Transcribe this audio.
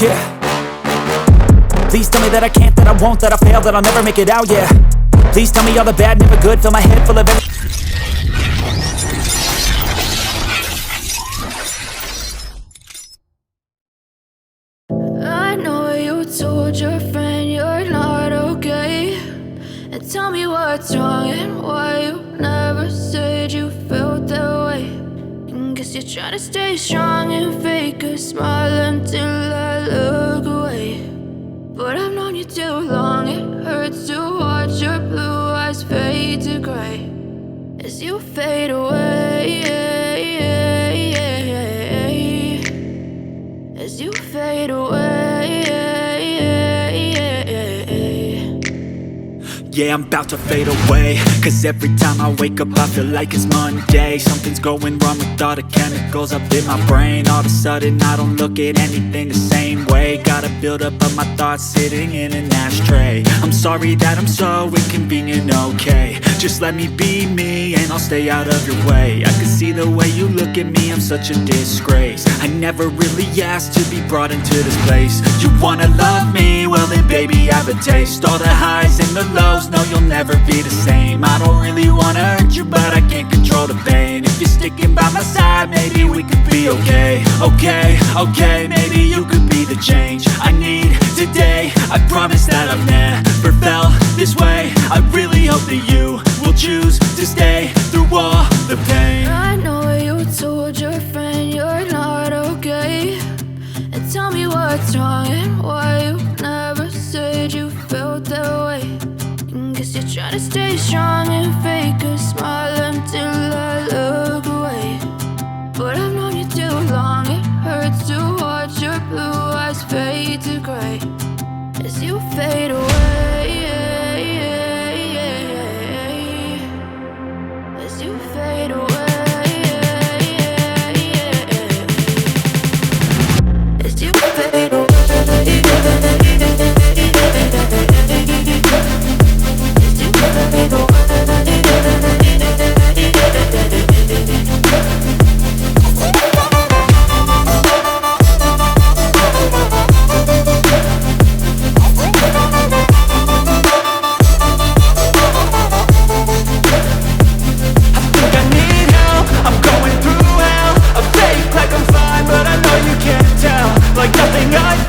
Yeah. Please tell me that I can't, that I won't, that I fail, that I'll never make it out, yeah. Please tell me all the bad, never good, fill my head full of I know you told your friend you're not okay, and tell me what's wrong and why you never said you felt that way. And guess you're trying to stay strong and fake a smile until I look away. But I've known you too long, it hurts to watch your blue eyes fade to gray as you fade away, as you fade away. Yeah, I'm about to fade away, cause every time I wake up I feel like it's Monday. Something's going wrong with all the chemicals up in my brain. All of a sudden I don't look at anything the same way. Gotta build up of my thoughts sitting in an ashtray. I'm sorry that I'm so inconvenient, okay. Just let me be me and I'll stay out of your way. I can see the way you look at me, I'm such a disgrace. I never really asked to be brought into this place. You wanna love me? Well then baby I have a taste. All the highs and the lows, no you'll never be the same. I don't really wanna hurt you but I can't control the pain. If you're sticking by my side maybe we could be okay. Okay, maybe you could be the change I need today. I promise that I've never felt this way. I really hope that you will choose to stay through all the pain. I know you told your friend you're not okay, and tell me what's wrong and why you never said you felt that way. And guess you're trying to stay strong and fake a smile until I look away. But I've known you too long, it hurts to watch your blue eyes fade to gray as you fade away, as you fade away, as you fade away. Like nothing I